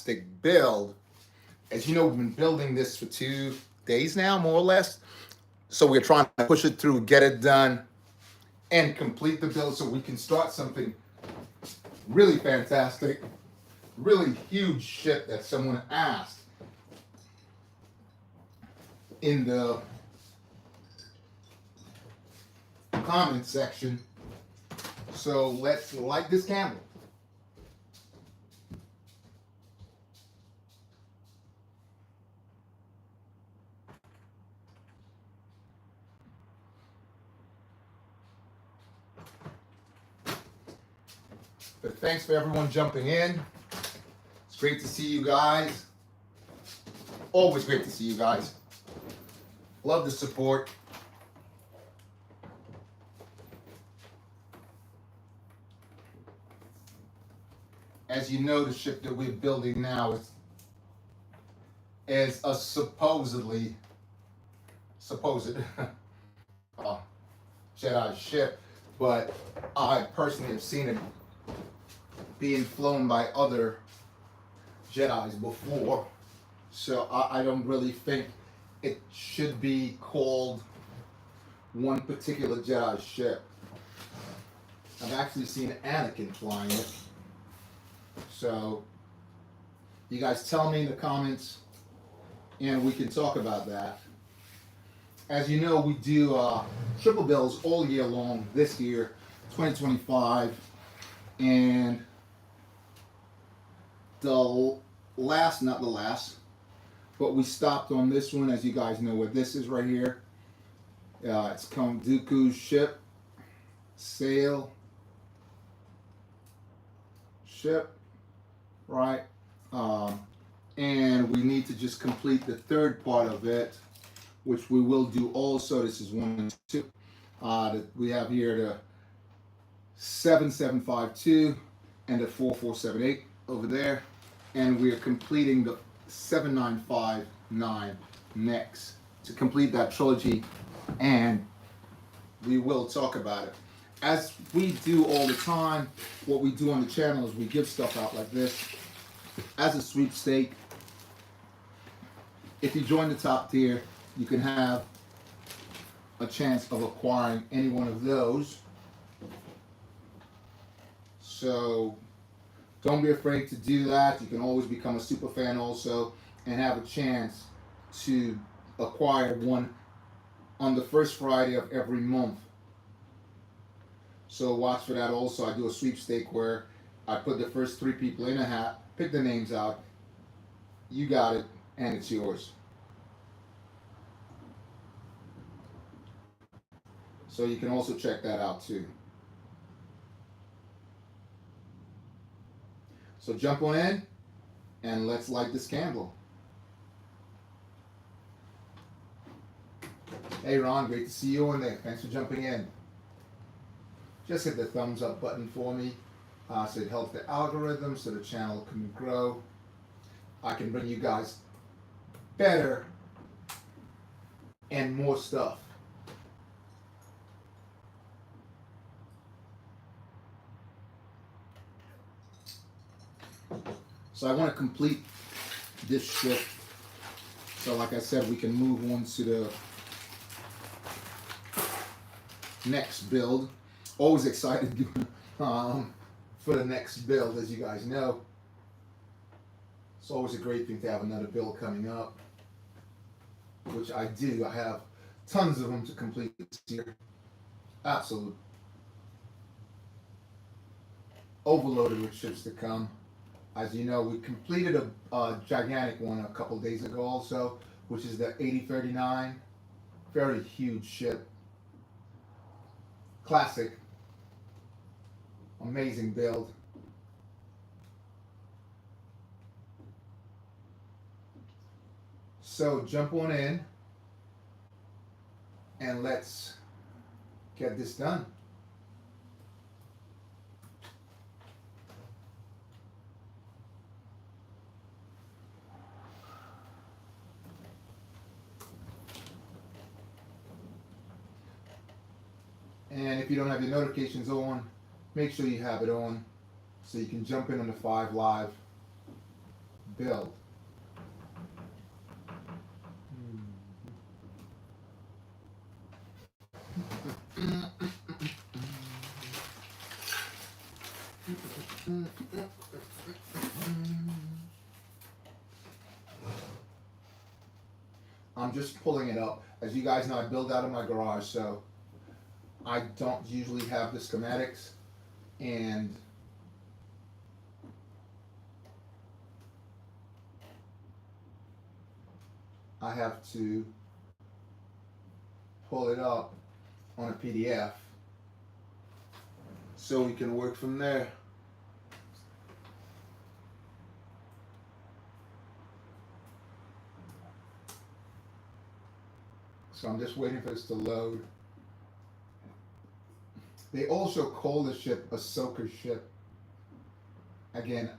fantastic build. As you know, we've been building this for 2 days now, more or less. So we're trying to push it through, get it done, and complete the build so we can start something really fantastic, really huge ship that someone asked in the comment section. So let's light this candle. But thanks for everyone jumping in. It's great to see you guys. Always great to see you guys. Love the support. As you know, the ship that we're building now is a supposed Jedi ship, but I personally have seen it being flown by other Jedis before, so I don't really think it should be called one particular Jedi ship. I've actually seen Anakin flying it, so you guys tell me in the comments and we can talk about that. As you know, we do triple bills all year long this year, 2025, and not the last, but we stopped on this one. As you guys know what this is right here. It's Count Dooku's ship, sail, ship, right? And we need to just complete the third part of it, which we will do also. This is 1 and 2. We have here the 7752 and the 4478 over there, and we are completing the 7959 next to complete that trilogy, and we will talk about it. As we do all the time, what we do on the channel is we give stuff out like this as a sweepstake. If you join the top tier, you can have a chance of acquiring any one of those. So don't be afraid to do that. You can always become a super fan also and have a chance to acquire one on the first Friday of every month. So watch for that also. I do a sweepstake where I put the first 3 people in a hat, pick the names out, you got it, and it's yours. So you can also check that out too. So jump on in and let's light this candle. Hey Ron, great to see you on there. Thanks for jumping in. Just hit the thumbs up button for me, so it helps the algorithm so the channel can grow. I can bring you guys better and more stuff. So I want to complete this ship. So like I said, we can move on to the next build. Always excited for the next build, as you guys know. It's always a great thing to have another build coming up, which I do. I have tons of them to complete this year. Absolute overloaded with ships to come. As you know, we completed a gigantic one a couple days ago also, which is the 8039. Very huge ship. Classic. Amazing build. So jump on in and let's get this done. And if you don't have your notifications on, make sure you have it on so you can jump in on the 5 live build. I'm just pulling it up. As you guys know, I build out of my garage, so I don't usually have the schematics, and I have to pull it up on a PDF so we can work from there. So I'm just waiting for this to load. They also call the ship a soaker ship. Again,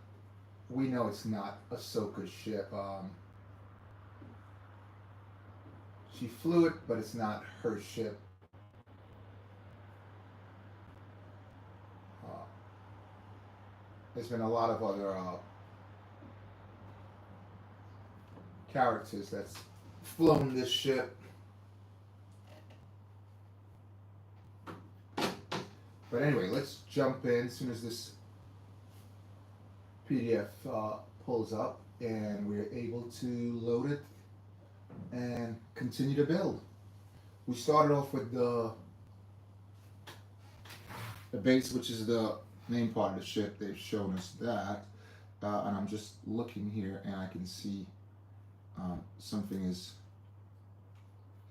we know it's not a soaker ship. She flew it, but it's not her ship. There's been a lot of other characters that's flown this ship. But anyway, let's jump in as soon as this PDF pulls up and we're able to load it and continue to build. We started off with the base, which is the main part of the ship. They've shown us that, and I'm just looking here and I can see something is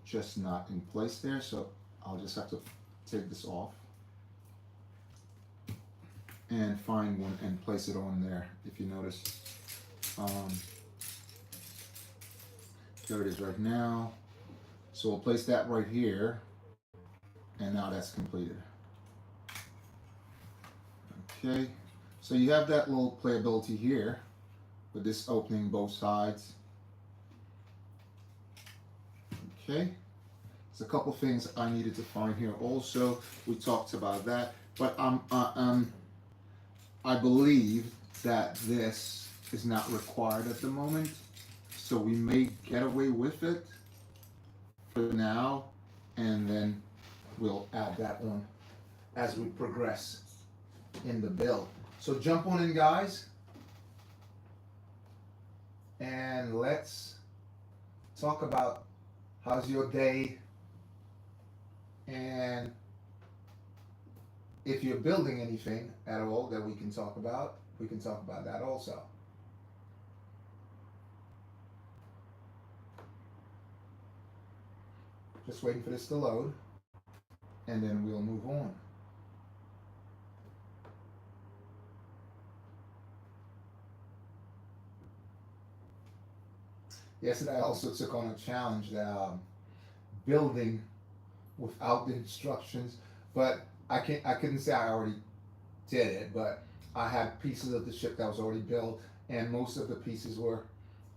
just not in place there, so I'll just have to take this off and find one and place it on there. If you notice, there it is right now. So we'll place that right here, and now that's completed. Okay, so you have that little playability here with this opening both sides. Okay, there's a couple things I needed to find here also. We talked about that, but I believe that this is not required at the moment, so we may get away with it for now, and then we'll add that on as we progress in the build. So jump on in, guys, and let's talk about how's your day, and if you're building anything at all that we can talk about that also. Just waiting for this to load, and then we'll move on. Yesterday I also took on a challenge that building without the instructions, but I couldn't say I already did it, but I had pieces of the ship that was already built, and most of the pieces were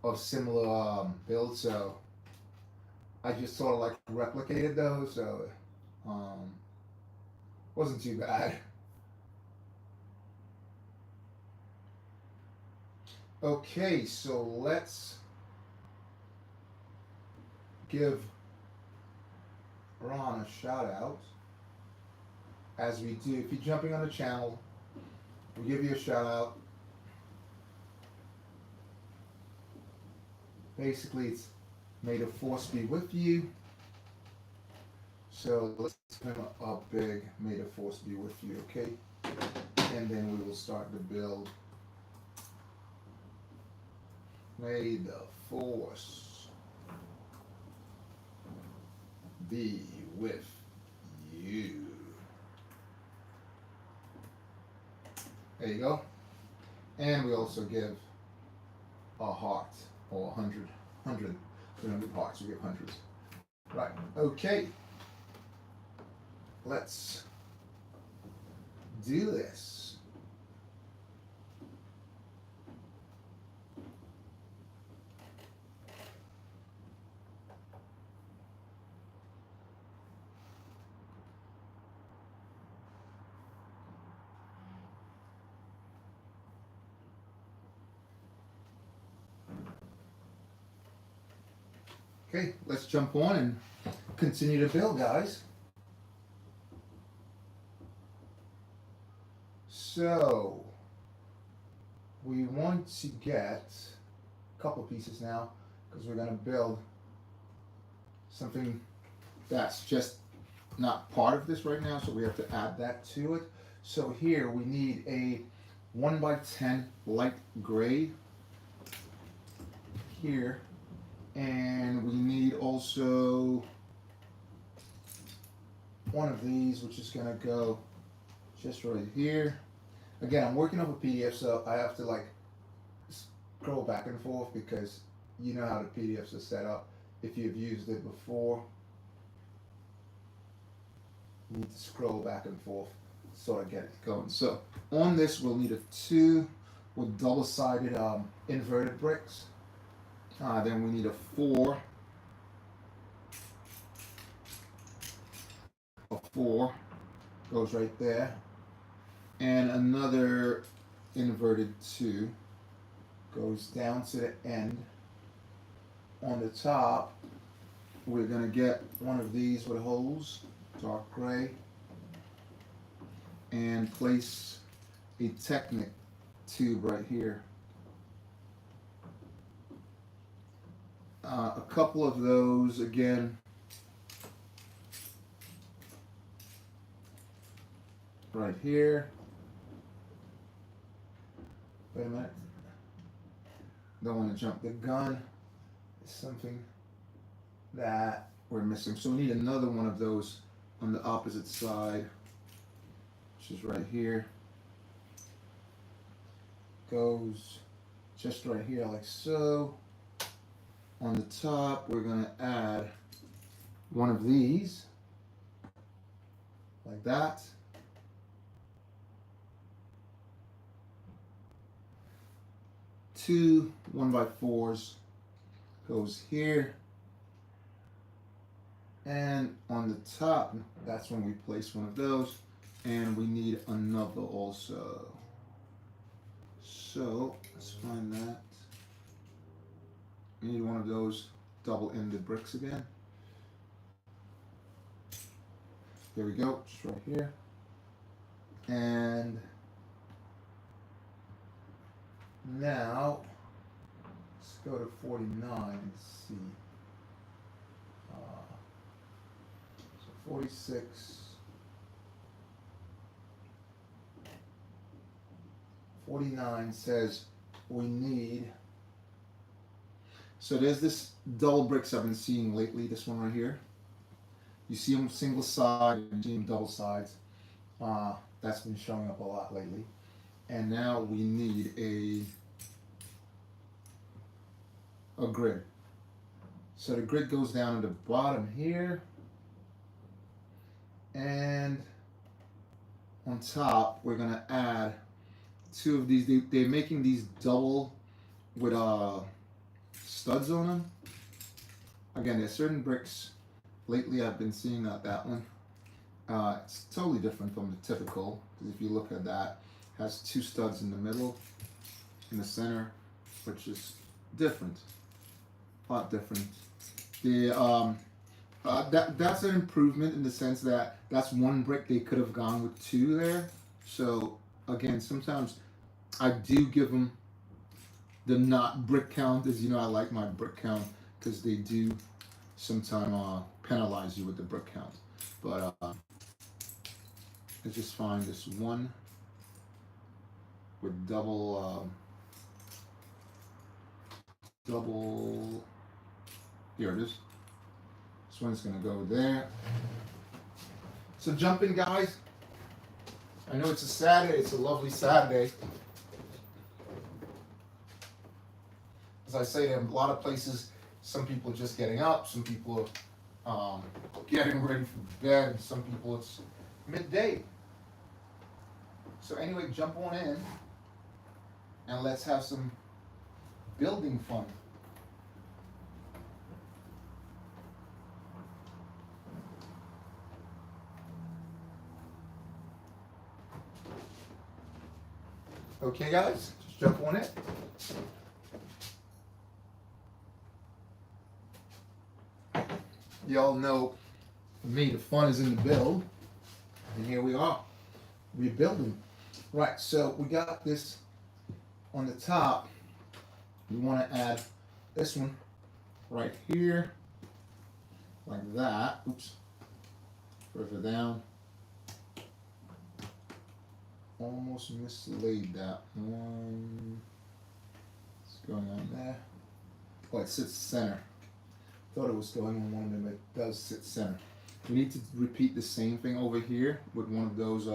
of similar build, so I just sort of like replicated those, so wasn't too bad. Okay, so let's give Ron a shout out. As we do, if you're jumping on the channel, we give you a shout out. Basically, it's may the force be with you. So let's give him a big may the force be with you, okay? And then we will start the build. May the force be with you. There you go. And we also give a heart, or 100. We don't give hearts, we give hundreds. Right, okay. Let's do this. Okay, let's jump on and continue to build, guys. So, we want to get a couple pieces now because we're going to build something that's just not part of this right now, so we have to add that to it. So here we need a 1x10 light gray here, and we need also one of these, which is gonna go just right here. Again, I'm working off a PDF, so I have to like scroll back and forth because you know how the PDFs are set up if you've used it before. You need to scroll back and forth sort of get it going. So on this we'll need a 2 with double-sided inverted bricks. Then we need a 4. A 4 goes right there. And another inverted 2 goes down to the end. On the top, we're going to get one of these with holes, dark gray, and place a Technic tube right here. A couple of those again. Right here. Wait a minute. Don't want to jump the gun. It's something that we're missing. So we need another one of those on the opposite side, which is right here. Goes just right here like so. On the top, we're going to add one of these, like that. Two 1x4s goes here. And on the top, that's when we place one of those. And we need another also. So, let's find that. We need one of those double-ended bricks again. There we go, just right here. And now, let's go to 49 and see. So 46. 49 says we need. So there's this double bricks I've been seeing lately, this one right here. You see them single side, you see them double sides. That's been showing up a lot lately. And now we need a grid. So the grid goes down at the bottom here. And on top, we're gonna add 2 of these. They're making these double with studs on them. Again, there's certain bricks lately I've been seeing that one. It's totally different from the typical, because if you look at that, it has 2 studs in the middle, in the center, which is different, a lot different. The that's an improvement in the sense that that's one brick they could have gone with 2 there. So again, sometimes I do give them the not brick count, as you know I like my brick count, because they do sometimes penalize you with the brick count. But let's just find this one with double, here it is. This one's gonna go there. So jump in, guys. I know it's a Saturday, it's a lovely Saturday. As I say, there are a lot of places, some people are just getting up, some people are getting ready for bed, and some people it's midday. So anyway, jump on in and let's have some building fun. Okay, guys, just jump on it. y'all know, for me, the fun is in the build. And here we are, rebuilding. Right, so we got this on the top. We want to add this one right here, like that. Oops, further down. Almost mislaid that one. What's going on there? Oh, it sits center. Thought it was going on one of them, but it does sit center. We need to repeat the same thing over here with one of those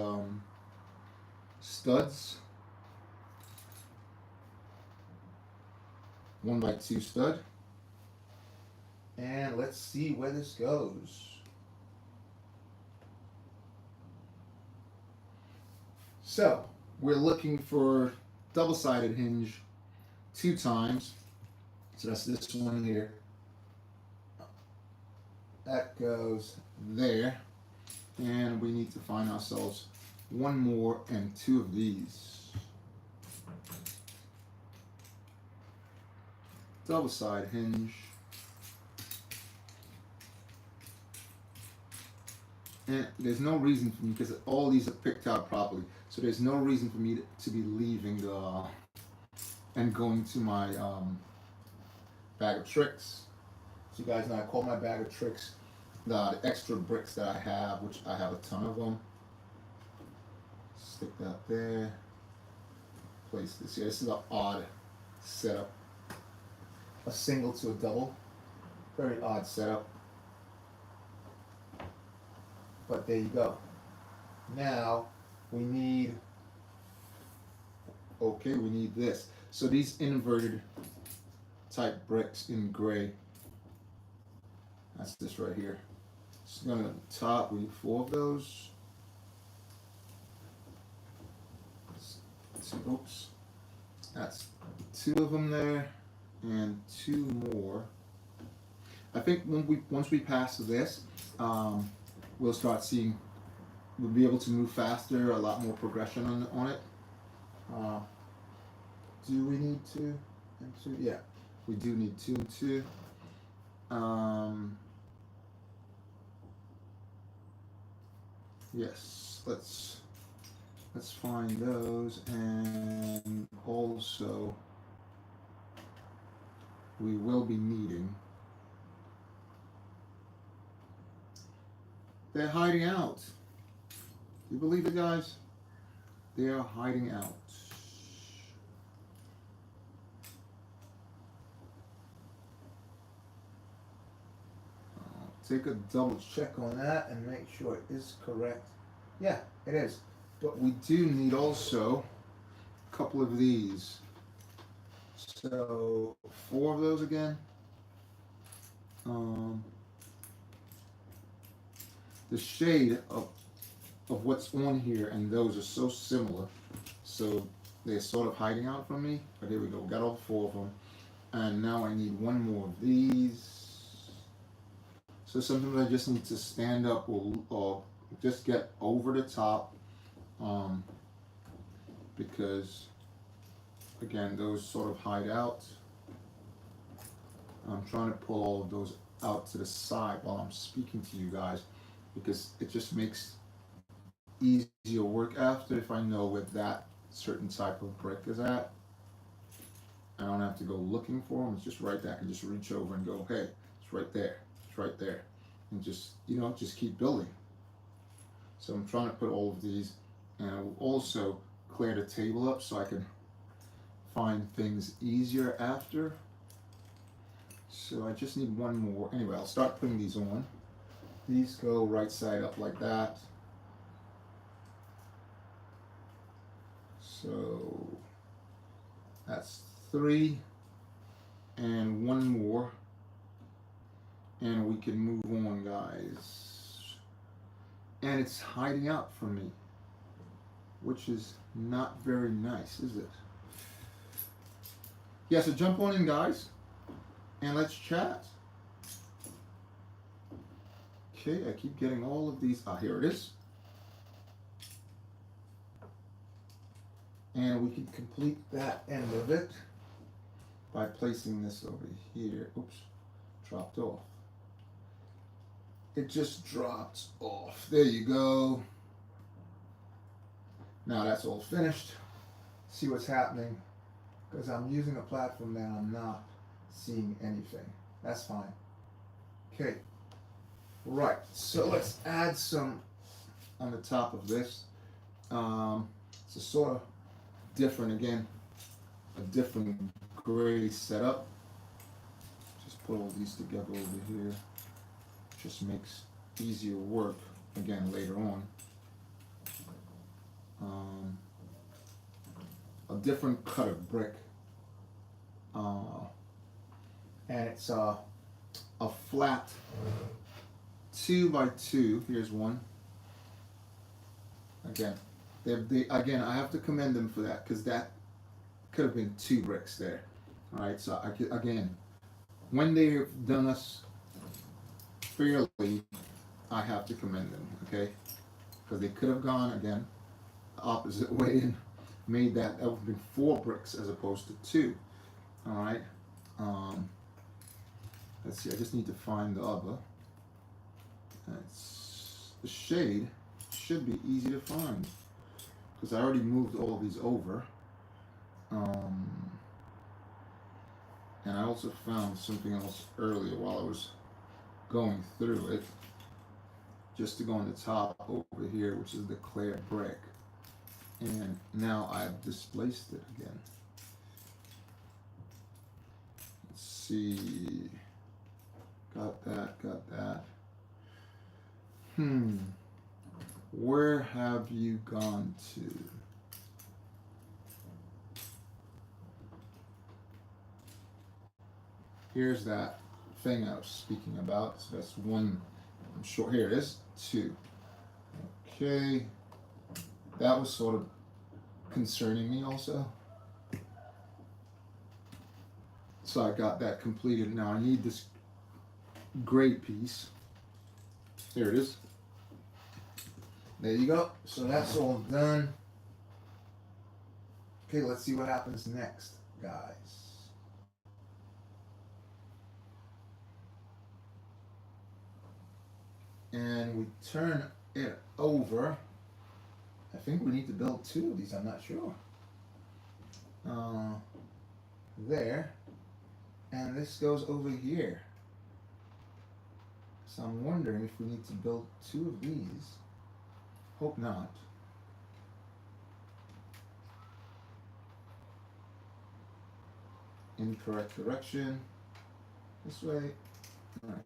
studs. 1x2 stud. And let's see where this goes. So we're looking for double-sided hinge 2 times. So that's this one here. That goes there. And we need to find ourselves one more and 2 of these. Double-side hinge. And there's no reason for me, because all these are picked out properly, so there's no reason for me to be leaving and going to my bag of tricks. So you guys know I call my bag of tricks the extra bricks that I have, which I have a ton of them. Stick that there. Place this here. This is an odd setup. A single to a double. Very odd setup. But there you go. Now we need this. So these inverted type bricks in gray. That's this right here. So on the top, we need 4 of those. Oops. That's 2 of them there, and 2 more. I think once we pass this, we'll start seeing. We'll be able to move faster, a lot more progression on it. Do we need 2 and 2? Yeah, we do need 2 and 2. Yes, let's find those, and also we will be needing. They're hiding out. You believe it, guys? They are hiding out. Take a double check on that and make sure it is correct. Yeah, it is. But we do need also a couple of these. So 4 of those again. The shade of what's on here and those are so similar. So they're sort of hiding out from me. But here we go. Got all 4 of them. And now I need 1 more of these. So sometimes I just need to stand up or just get over the top, because again, those sort of hide out. I'm trying to pull all of those out to the side while I'm speaking to you guys, because it just makes easier work after if I know where that certain type of brick is at. I don't have to go looking for them. It's just right there. I can just reach over and go, hey, it's right there. Right there, and just just keep building. So I'm trying to put all of these, and I will also clear the table up so I can find things easier after. So I just need 1 more. Anyway, I'll start putting these on. These go right side up like that. So that's 3 and 1 more. And we can move on, guys. And it's hiding out from me, which is not very nice, is it? Yeah, so jump on in, guys, and let's chat. Okay, I keep getting all of these. Ah, here it is. And we can complete that end of it by placing this over here. Oops, dropped off. it just dropped off. There you go. Now that's all finished. See what's happening, because I'm using a platform that I'm not seeing anything. That's fine. Okay. Right. So let's add some on the top of this. It's a sort of different, again, a different gray setup. Just put all these together over here. Just makes easier work again later on. A different cut of brick, and it's a flat 2x2. Here's one. Again, again, I have to commend them for that, because that could have been 2 bricks there. All right, so again, when they've done us fairly, I have to commend them. Okay, because they could have gone again the opposite way and made that would have been 4 bricks as opposed to 2. All right. Let's see. I just need to find the other. It's the shade. Should be easy to find, because I already moved all these over. And I also found something else earlier while I was going through it, just to go on the top over here, which is the clear brick. And now I've displaced it again. Let's see. Got that, got that. Where have you gone to? Here's that thing I was speaking about. So that's one. I'm sure. Here it is. 2. Okay. That was sort of concerning me also. So I got that completed. Now I need this gray piece. There it is. There you go. So that's all done. Okay, let's see what happens next, guys. And we turn it over. I think we need to build 2 of these, I'm not sure. There. And this goes over here. So I'm wondering if we need to build 2 of these. Hope not. Incorrect direction. This way. Alright.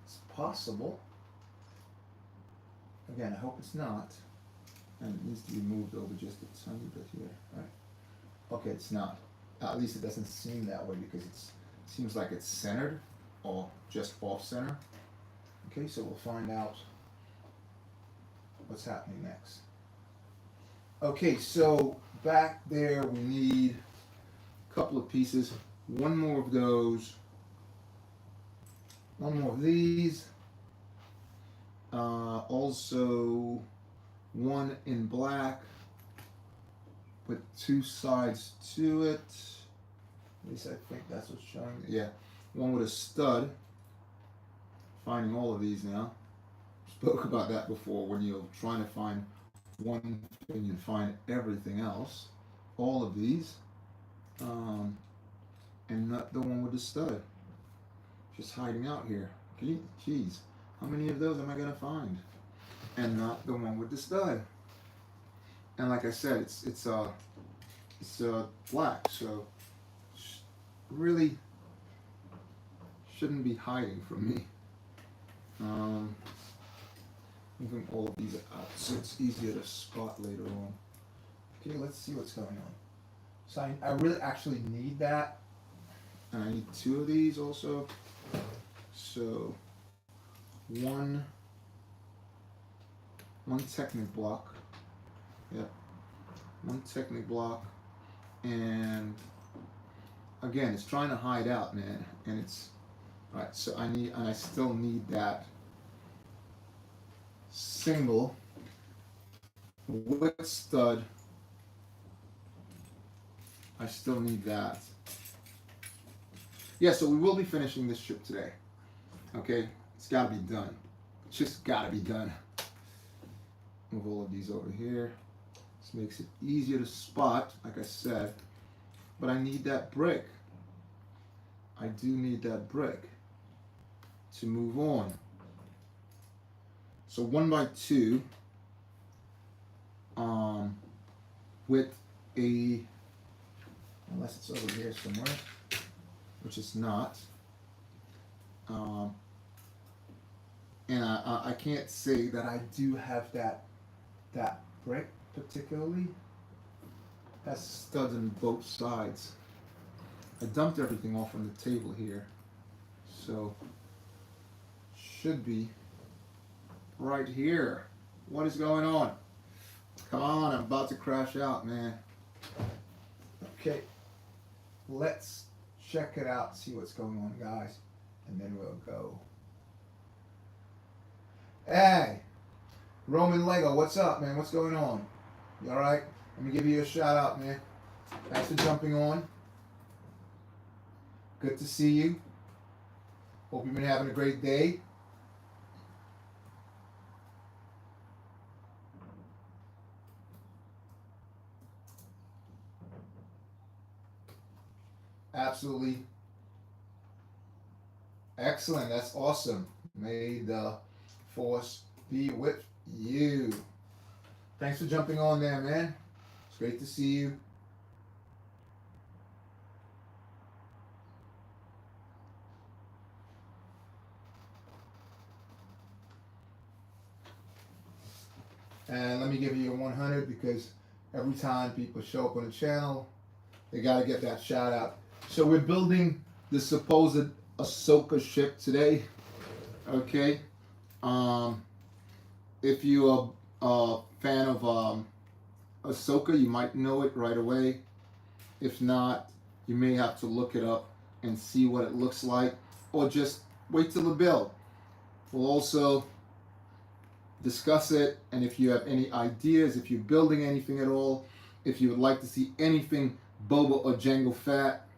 It's possible. Again, I hope it's not. And it needs to be moved over just a tiny bit here. Right. Okay, it's not. At least it doesn't seem that way, because it seems like it's centered or just off center. Okay, so we'll find out what's happening next. Okay, so back there we need a couple of pieces. One more of those. One more of these. Also one in black with 2 sides to it. At least I think that's what's showing. Yeah, one with a stud. Finding all of these now. Spoke about that before. When you're trying to find one thing, you find everything else. All of these, and not the one with the stud. Just hiding out here. Geez, how many of those am I gonna find? And not the one with the stud. And like I said, it's black, so really shouldn't be hiding from me. Moving all of these out so it's easier to spot later on. Okay, let's see what's going on. So I really actually need that, and I need 2 of these also. So one Technic block. Yep. One Technic block, and again, it's trying to hide out, man, and it's all right. So I still need that single with stud. I still need that. Yeah, so we will be finishing this ship today. Okay, it's got to be done. It's just got to be done. Move all of these over here. This makes it easier to spot, like I said. But I need that brick. I do need that brick to move on. So 1x2 with a, unless it's over here somewhere, which it's not. And I can't say that I do have that brick particularly. Has studs on both sides. I dumped everything off on the table here, so should be right here. What is going on? Come on, I'm about to crash out, man. Okay, let's check it out, see what's going on, guys, and then we'll go. Hey, Roman Lego, what's up, man? What's going on? You all right? Let me give you a shout out, man. Thanks for jumping on. Good to see you. Hope you've been having a great day. Absolutely excellent. That's awesome. May the force be with you. Thanks for jumping on there, man. It's great to see you. And let me give you a 100 because every time people show up on the channel, they got to get that shout out. So we're building the supposed Ahsoka ship today. Okay. If you're a fan of Ahsoka, you might know it right away. If not, you may have to look it up and see what it looks like, or just wait till the build. We'll also discuss it, and if you have any ideas, if you're building anything at all, if you would like to see anything Boba or Jango Fett,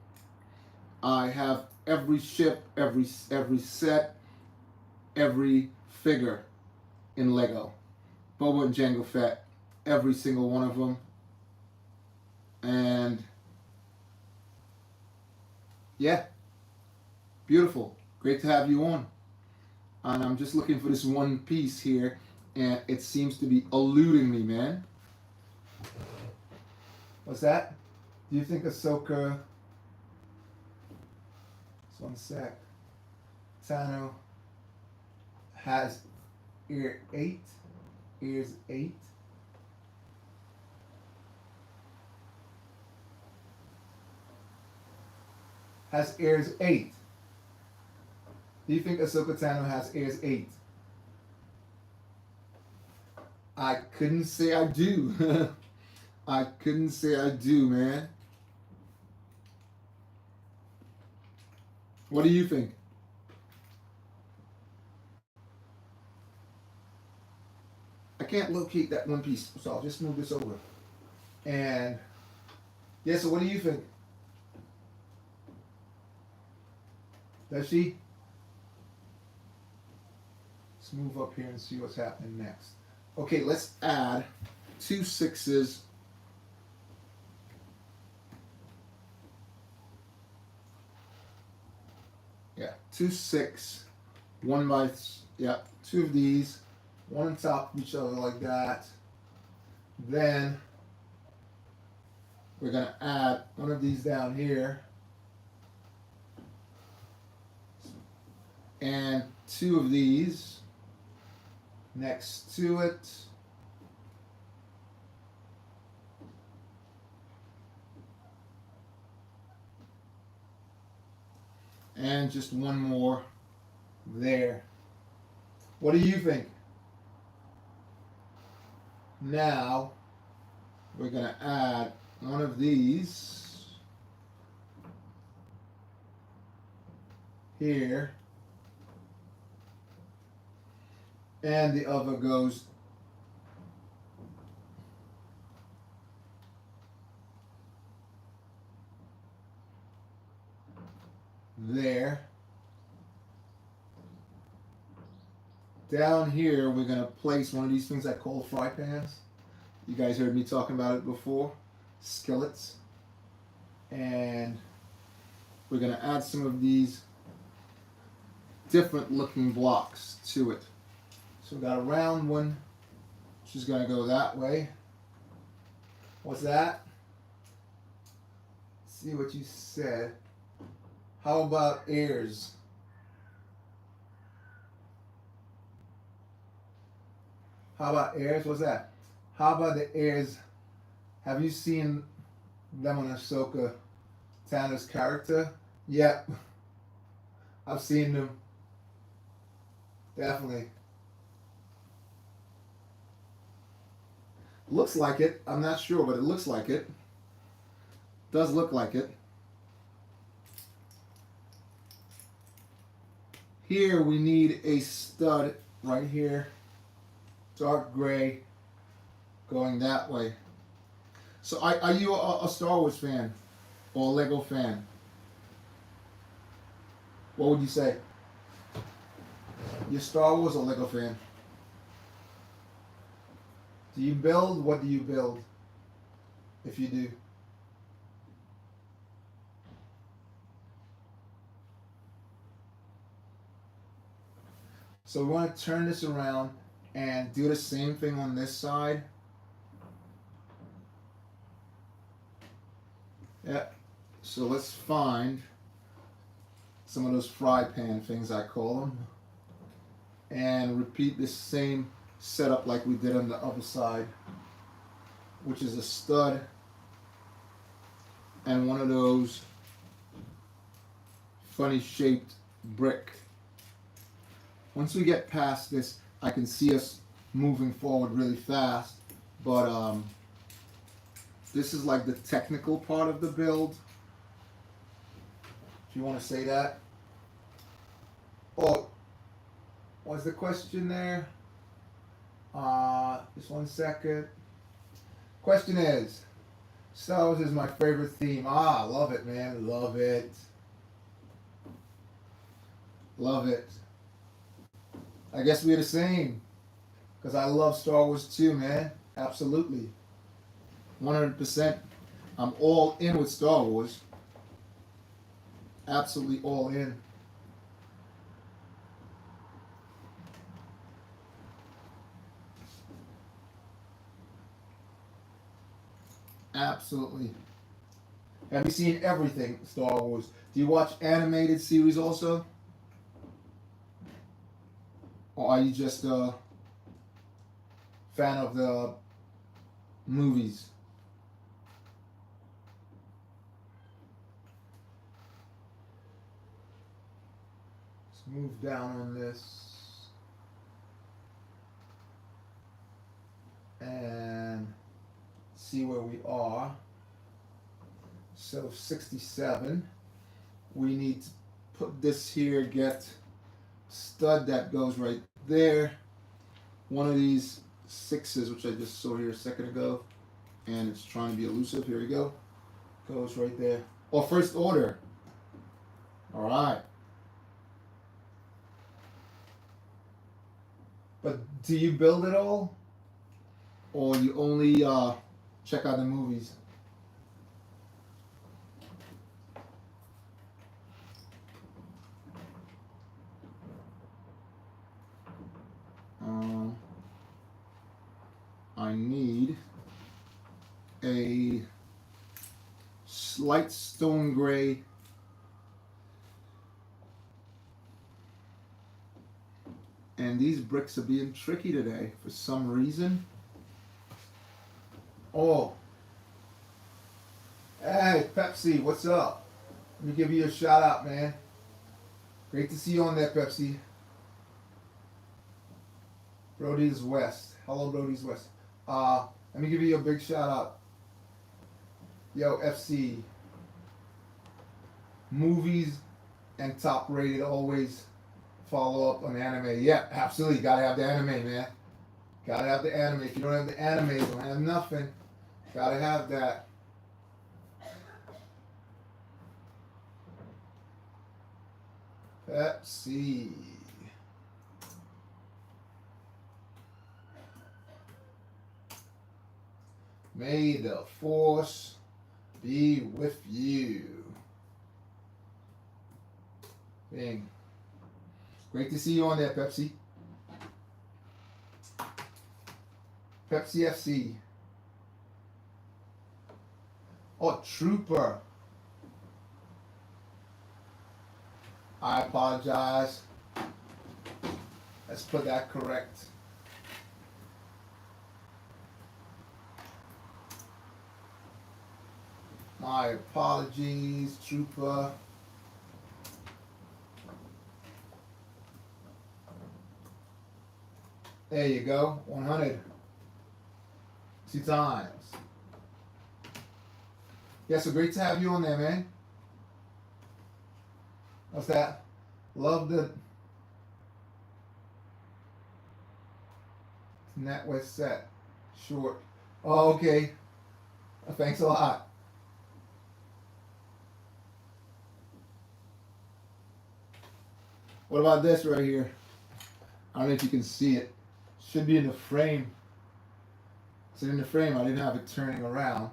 I have every ship, every set, every figure in Lego. Boba and Jango Fett, every single one of them. And yeah, beautiful. Great to have you on. And I'm just looking for this one piece here, and it seems to be eluding me, man. What's that? Do you think Ahsoka... Just one sec. Tano has ears 8? Has ears 8. Do you think Ahsoka Tano has ears 8? I couldn't say I do. I couldn't say I do, man. What do you think? I can't locate that one piece, so I'll just move this over. And yeah, so what do you think? Does she? Let's move up here and see what's happening next. Okay, let's add 2 6s. Yeah, 2 6. 1 by, yeah, 2 of these. 1 on top of each other like that. Then we're gonna add 1 of these down here. And 2 of these next to it. And just 1 more there. What do you think? Now we're going to add 1 of these here. And the other goes there. Down here, we're going to place one of these things I call fry pans. You guys heard me talking about it before. Skillets. And we're going to add some of these different looking blocks to it. So we got a round one, which is going to go that way. What's that? See what you said. How about airs? How about airs? What's that? How about the airs? Have you seen them on Ahsoka Tano's character? Yep. I've seen them. Definitely. Looks like it. I'm not sure, but it looks like it. Does look like it. Here we need a stud right here. Dark gray going that way. So are you a Star Wars fan or a Lego fan? What would you say? You're Star Wars or Lego fan? Do you build? What do you build? If you do. So we want to turn this around and do the same thing on this side. Yeah. So let's find some of those fry pan things, I call them, and repeat the same setup like we did on the other side, which is a stud and one of those funny shaped brick. Once we get past this, I can see us moving forward really fast, but this is like the technical part of the build, if you want to say that. Oh, what's the question there? Just 1 second. Question is, Star Wars is my favorite theme. Ah, love it, man. Love it. Love it. I guess we're the same. Because I love Star Wars too, man. Absolutely. 100%. I'm all in with Star Wars. Absolutely all in. Absolutely. Have you seen everything Star Wars? Do you watch animated series also? Or are you just a fan of the movies? Let's move down on this. And see where we are. So 67. We need to put this here, get stud that goes right there. One of these 6s, which I just saw here a second ago, and it's trying to be elusive. Here we go. Goes right there. Oh, first order. All right. But do you build it all? Or you only check out the movies? I need a light stone gray and these bricks are being tricky today for some reason. Oh, hey Pepsi, what's up? Let me give you a shout out, man. Great to see you on there, Pepsi. Brody's West. Hello, Brody's West. Let me give you a big shout out. Yo, FC. Movies and top rated, always follow up on anime. Yeah, absolutely. Gotta have the anime, man. Gotta have the anime. If you don't have the anime, you don't have nothing. Gotta have that. Pepsi. May the force be with you. Bing. Great to see you on there, Pepsi. Pepsi FC. Oh, Trooper. I apologize. Let's put that correct. My apologies, Trooper. There you go, 100. 2 times. Yeah, so great to have you on there, man. What's that? Love the net was set. Short. Oh, okay. Thanks a lot. What about this right here? I don't know if you can see it. Should be in the frame. It's in the frame. I didn't have it turning around.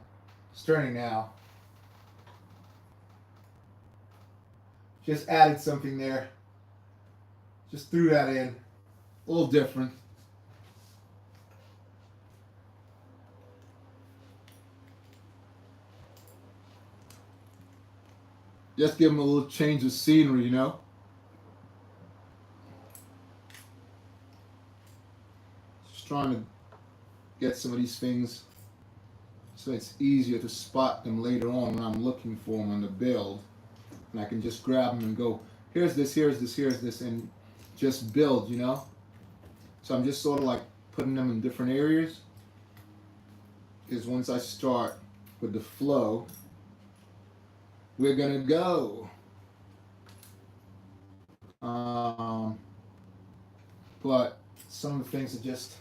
It's turning now. Just added something there. Just threw that in. A little different. Just give them a little change of scenery, you know? Just trying to get some of these things so it's easier to spot them later on when I'm looking for them on the build. And I can just grab them and go, here's this, here's this, here's this, and just build, you know? So I'm just sort of like putting them in different areas. Because once I start with the flow, we're gonna go. But some of the things are just,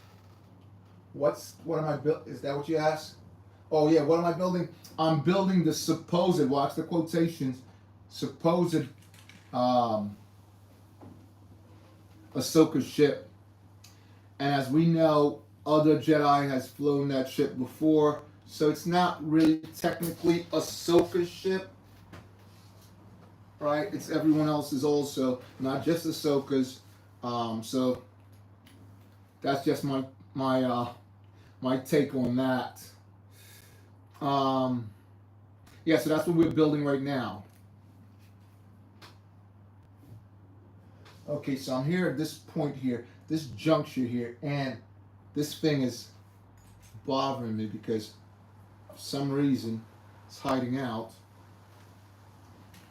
what am I building? Is that what you asked? Oh yeah, what am I building? I'm building the supposed, watch the quotations, supposed Ahsoka ship. And as we know, other Jedi has flown that ship before, so it's not really technically Ahsoka's ship, right? It's everyone else's also, not just Ahsoka's. So that's just my take on that. Yeah, so that's what we're building right now. Okay, so I'm here at this point here, this juncture here, and this thing is bothering me because for some reason it's hiding out.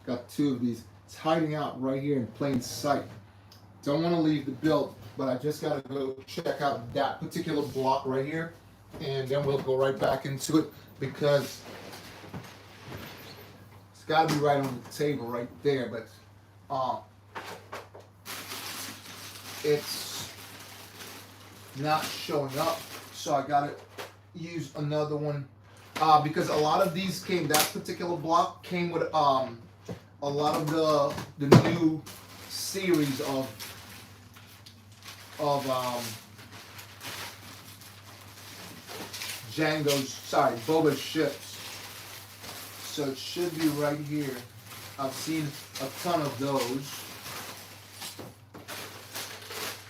Got 2 of these. It's hiding out right here in plain sight. Don't want to leave the build, but I just got to go check out that particular block right here, and then we'll go right back into it because it's got to be right on the table right there, but it's not showing up, so I gotta use another one because a lot of these came, that particular block came with a lot of the new series of Boba's ships, so it should be right here. I've seen a ton of those.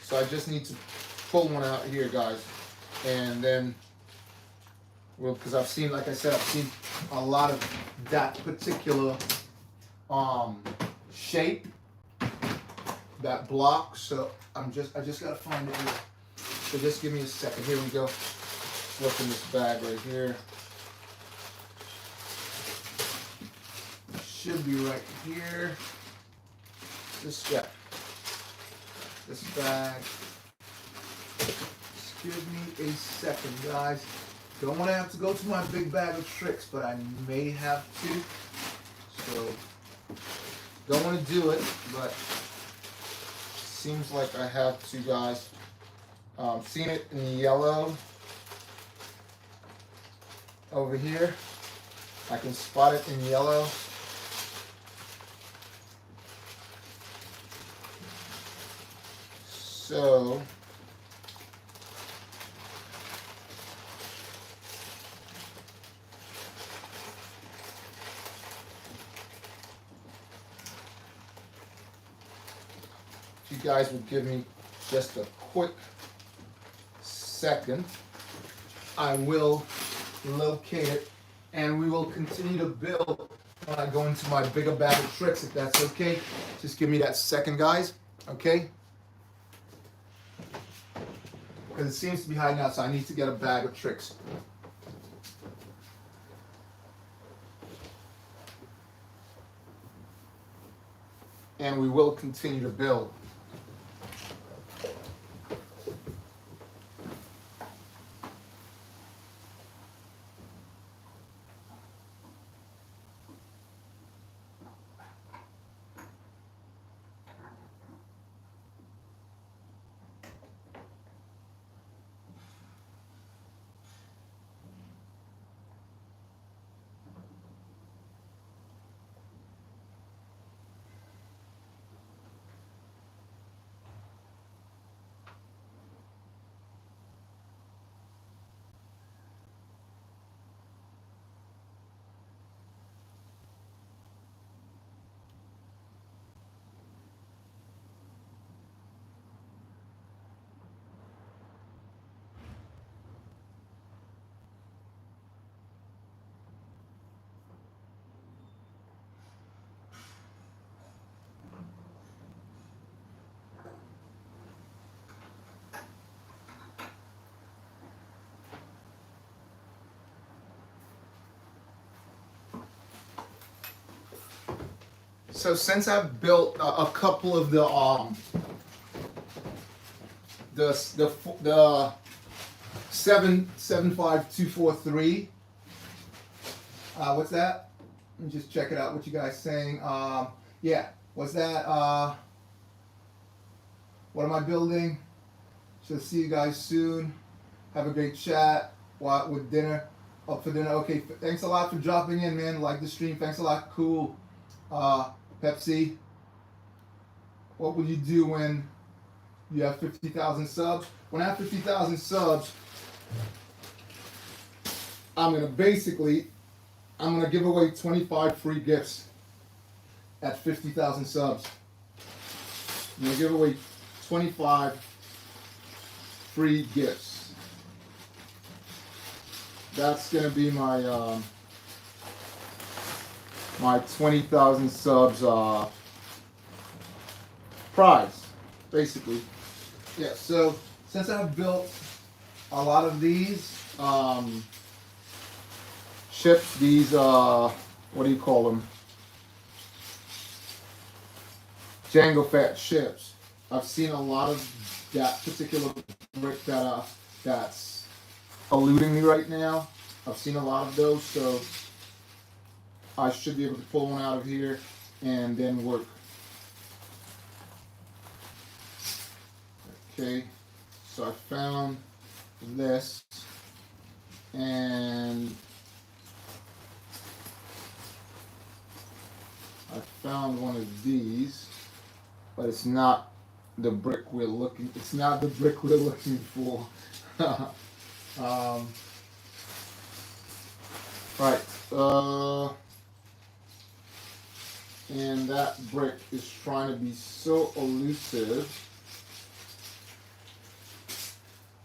So I just need to pull one out here, guys, and then, well, because I've seen, like I said, I've seen a lot of that particular shape, that block. So I just gotta find it here. So just give me a second. Here we go. Look in this bag right here. Should be right here. This guy. This bag. Excuse me a second, guys. Don't want to have to go to my big bag of tricks, but I may have to. So, don't want to do it, but seems like I have to, guys. Seen it in yellow over here. I can spot it in yellow. So, you guys would give me just a quick second, I will locate it, and we will continue to build when I go into my bigger bag of tricks, if that's okay. Just give me that second, guys, okay? Because it seems to be hiding out, so I need to get a bag of tricks. And we will continue to build. So since I've built a couple of the 75243, what's that? Let me just check it out. What you guys saying? Yeah, what's that? What am I building? So see you guys soon. Have a great chat. With dinner, up for dinner. Okay, thanks a lot for dropping in, man. Like the stream. Thanks a lot. Cool. Pepsi, what would you do when you have 50,000 subs? When I have 50,000 subs, I'm gonna give away 25 free gifts at 50,000 subs. I'm gonna give away 25 free gifts. That's gonna be my my 20,000 subs prize, basically. Yeah, so since I've built a lot of these chips, these, what do you call them? Django Fat chips. I've seen a lot of that particular brick that's eluding me right now. I've seen a lot of those, so I should be able to pull one out of here and then work. Okay, so I found this, and I found one of these, but it's not the brick we're looking. It's not the brick we're looking for. Right. And that brick is trying to be so elusive.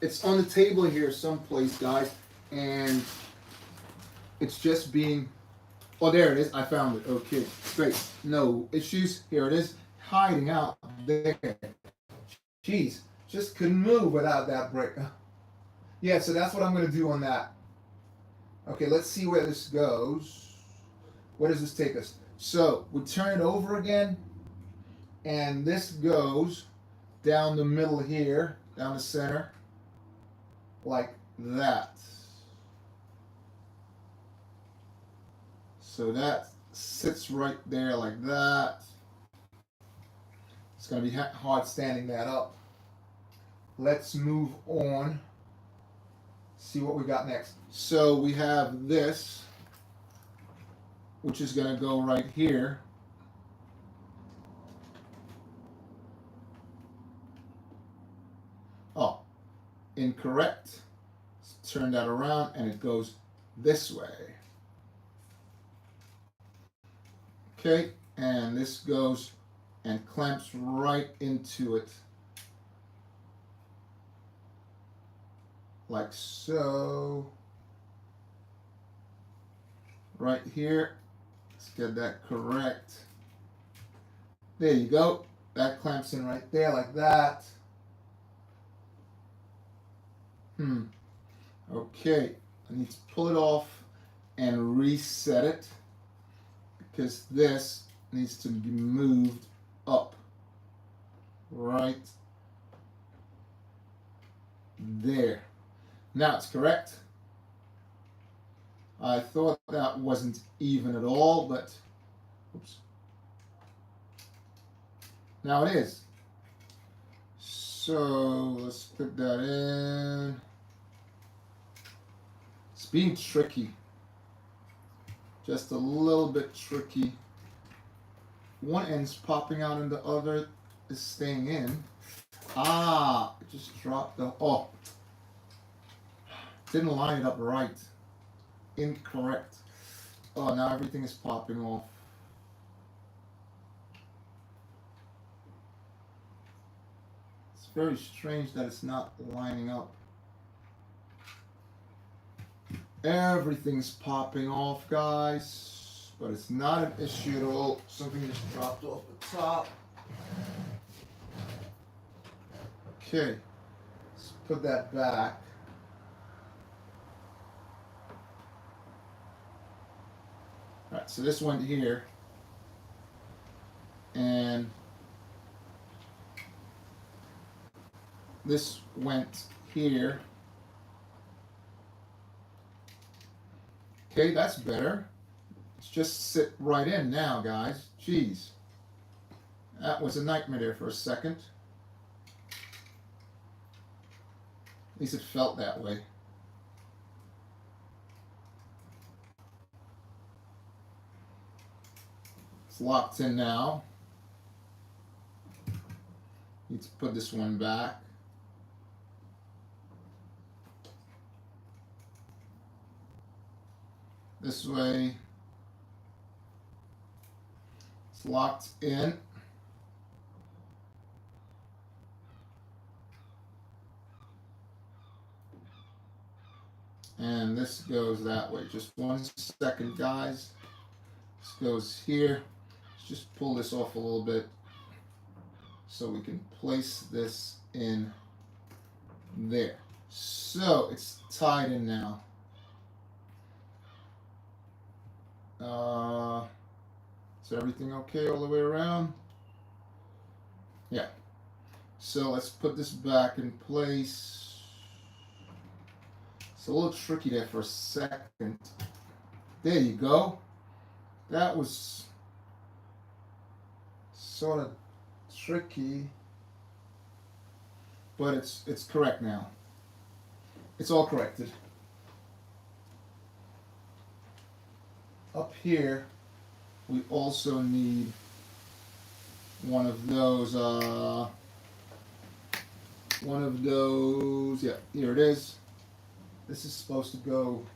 It's on the table here someplace, guys, and it's just being, oh, there it is. I found it. Okay, great. No issues. Here it is, hiding out there. Jeez, just couldn't move without that brick. Yeah, so that's what I'm going to do on that. Okay, let's see where this goes. Where does this take us? So we turn it over again, and this goes down the middle here, down the center, like that. So that sits right there like that. It's going to be hard standing that up. Let's move on. See what we got next. So we have this, which is going to go right here. Oh, incorrect. Let's turn that around, and it goes this way. Okay, and this goes, and clamps right into it. Like so. Right here. Let's get that correct. There you go. That clamps in right there like that. Okay. I need to pull it off and reset it because this needs to be moved up right there. Now it's correct. I thought that wasn't even at all, but oops. Now it is. So let's put that in. It's being tricky. Just a little bit tricky. One end's popping out and the other is staying in. Ah, it just dropped the, oh. Didn't line it up right. Incorrect. Oh, now everything is popping off. It's very strange that it's not lining up. Everything's popping off, guys, but it's not an issue at all. Something just dropped off the top. Okay, let's put that back. All right, so this went here, and this went here. Okay, that's better. Let's just sit right in now, guys. Jeez. That was a nightmare there for a second. At least it felt that way. It's locked in now. Need to put this one back. This way. It's locked in. And this goes that way. Just 1 second, guys. This goes here. Let's just pull this off a little bit so we can place this in there. So it's tied in now. Is everything okay all the way around? Yeah. So let's put this back in place. It's a little tricky there for a second. There you go. That was sort of tricky, but it's correct now. It's all corrected. Up here, we also need one of those, yeah, here it is. This is supposed to go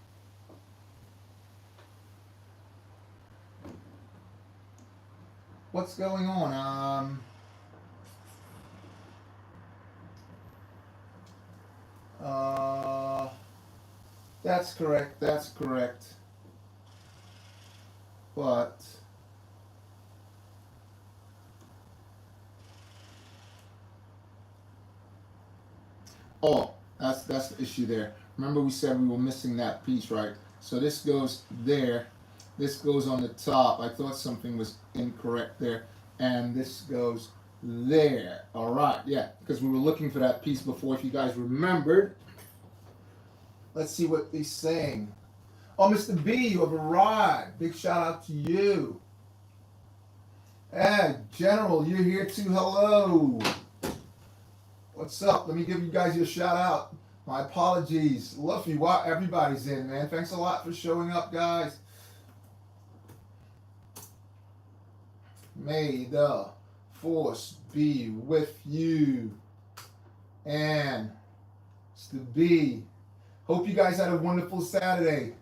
what's going on? That's correct, that's correct. But oh, that's the issue there. Remember we said we were missing that piece, right? So this goes there, this goes on the top. I thought something was incorrect there, and this goes there. All right, yeah, because we were looking for that piece before, if you guys remembered. Let's see what he's saying. Oh, Mr. B, you have arrived. Big shout out to you. Hey, General, you're here too. Hello. What's up? Let me give you guys your shout out. My apologies. Love you. Wow, everybody's in, man. Thanks a lot for showing up, guys. May the force be with you. And Mr. B, hope you guys had a wonderful Saturday.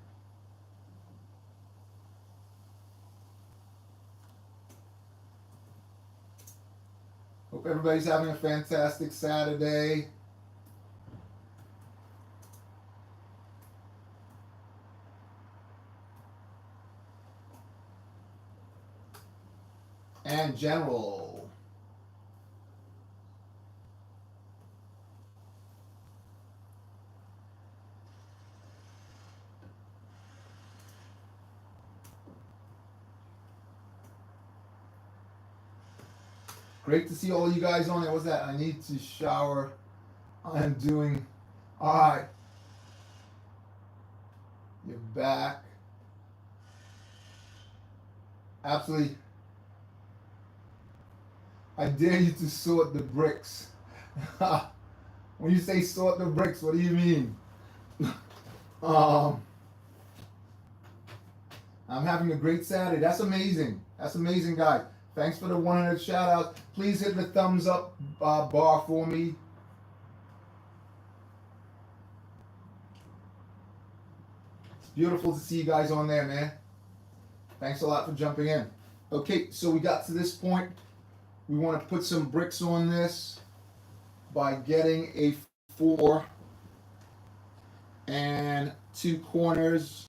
Hope everybody's having a fantastic Saturday. And general. Great to see all you guys on there. What's that? I need to shower. I am doing. All right. You're back. Absolutely. I dare you to sort the bricks. When you say sort the bricks, what do you mean? I'm having a great Saturday. That's amazing. That's amazing, guys. Thanks for the 100 shout outs. Please hit the thumbs up bar for me. It's beautiful to see you guys on there, man. Thanks a lot for jumping in. Okay, so we got to this point. We want to put some bricks on this by getting a 4 and 2 corners.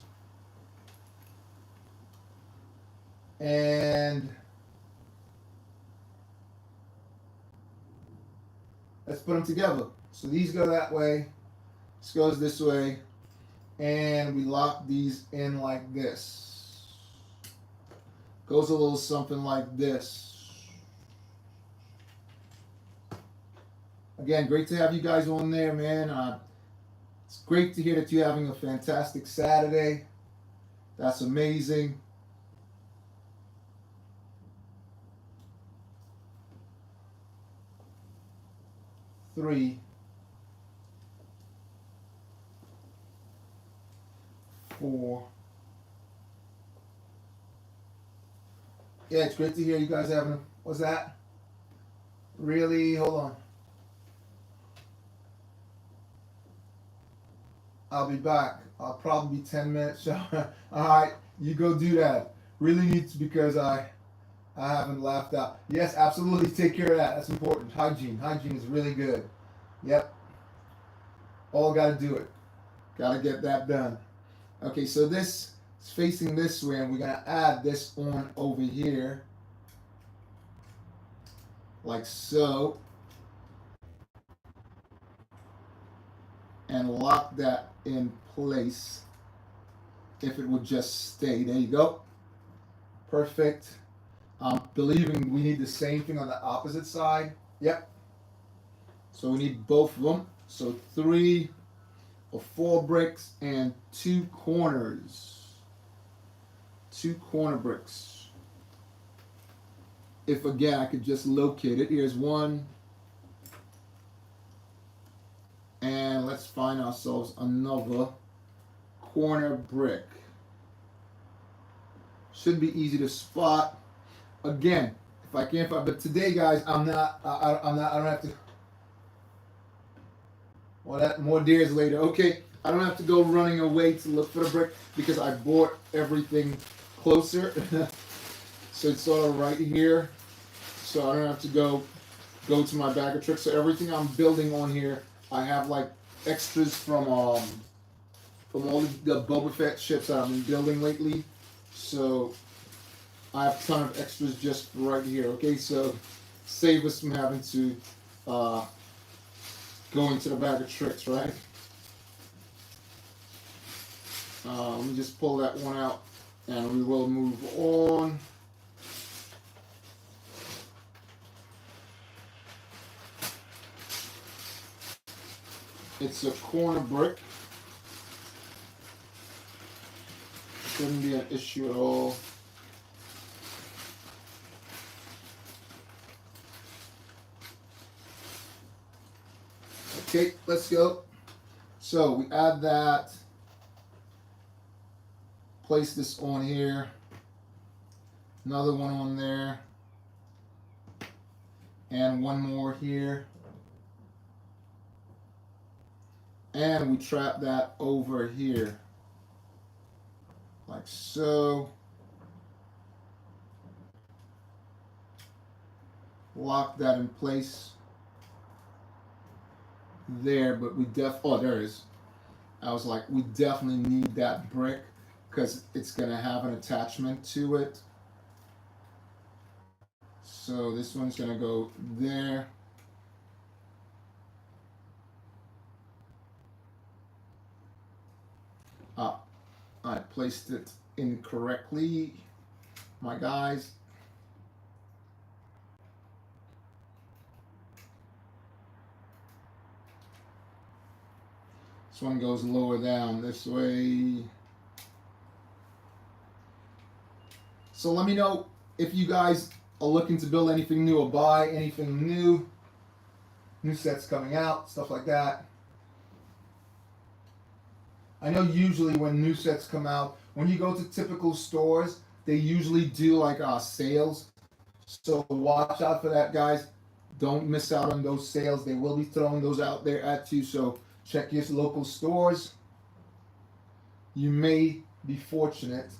And let's put them together. So these go that way, this goes this way, and we lock these in like this. Goes a little something like this. Again, great to have you guys on there, man. It's great to hear that you're having a fantastic Saturday. That's amazing. Three, 4. Yeah, it's great to hear you guys having. What's that? Really? Hold on. I'll be back. I'll probably be 10 minutes. All right, you go do that. Really need to, because I haven't laughed out. Yes, absolutely. Take care of that. That's important. Hygiene. Hygiene is really good. Yep. All got to do it. Got to get that done. Okay, so this is facing this way, and we're going to add this on over here. Like so. And lock that in place. If it would just stay. There you go. Perfect. Believing we need the same thing on the opposite side. Yep. So we need both of them. So 3 or 4 bricks and 2 corners. 2 corner bricks. If again I could just locate it. Here's 1. And let's find ourselves another corner brick. Should be easy to spot. Again, if I can't find, but today, guys, I don't have to. Well, that more deers later. Okay, I don't have to go running away to look for the brick because I bought everything closer. So it's sort of right here. So I don't have to go to my bag of tricks. So everything I'm building on here, I have like extras from all the BOBAbrickz ships that I've been building lately. So I have a ton of extras just right here. Okay, so save us from having to go into the bag of tricks, right? Let me just pull that one out and we will move on. It's a corner brick. Shouldn't be an issue at all. Okay, let's go. So we add that. Place this on here. Another one on there. And one more here. And we trap that over here. Like so. lock that in place there, but we oh, there it is. I was like, we definitely need that brick because it's going to have an attachment to it. So this one's going to go there. I placed it incorrectly, my guys. This one goes lower down this way. So let me know if you guys are looking to build anything new or buy anything new. New sets coming out, stuff like that. I know usually when new sets come out, when you go to typical stores, they usually do like sales. So watch out for that, guys. Don't miss out on those sales. They will be throwing those out there at you. So check your local stores. You may be fortunate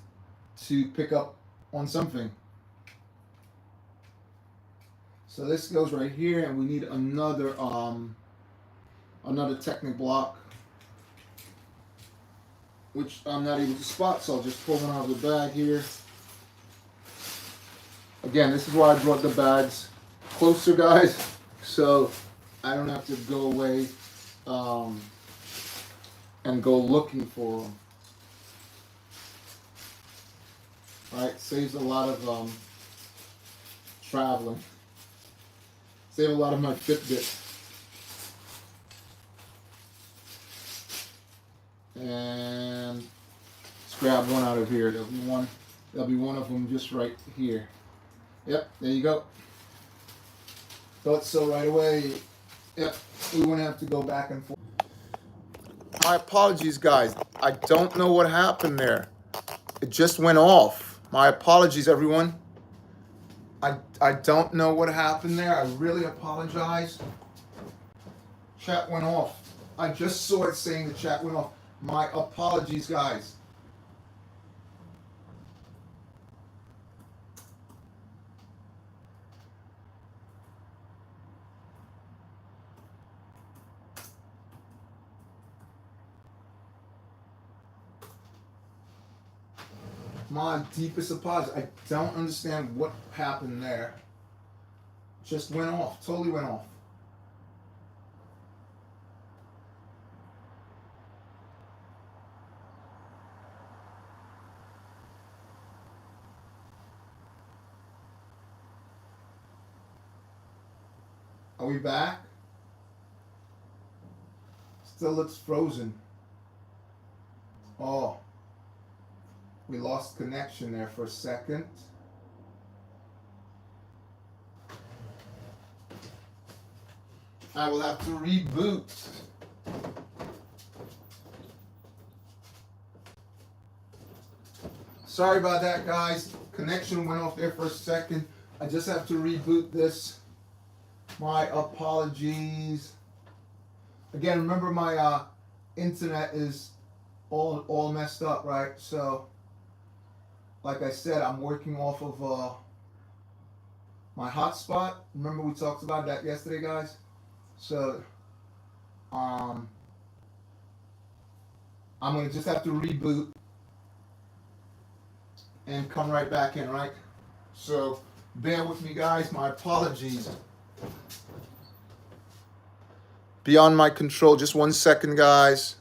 to pick up on something. So this goes right here, and we need another Technic block, which I'm not able to spot, so I'll just pull one out of the bag here. Again, this is why I brought the bags closer, guys, so I don't have to go away and go looking for them. Right, saves a lot of traveling. Save a lot of my Fitbit. And let's grab one out of here. There'll be one of them just right here. Yep, there you go. Thought so right away. Yep, we wouldn't have to go back and forth. My apologies, guys. I don't know what happened there. It just went off. My apologies, everyone. I don't know what happened there. I really apologize. Chat went off. I just saw it saying the chat went off. My apologies, guys. My deepest apologies. I don't understand what happened there. Just went off. Totally went off. Are we back? Still looks frozen. Oh. We lost connection there for a second. I will have to reboot. Sorry about that, guys. Connection went off there for a second. I just have to reboot this. My apologies. Again, remember my internet is all messed up, right? So, like I said, I'm working off of my hotspot. Remember we talked about that yesterday, guys? So, I'm going to just have to reboot and come right back in, right? So, bear with me, guys. My apologies. Beyond my control. Just 1 second, guys.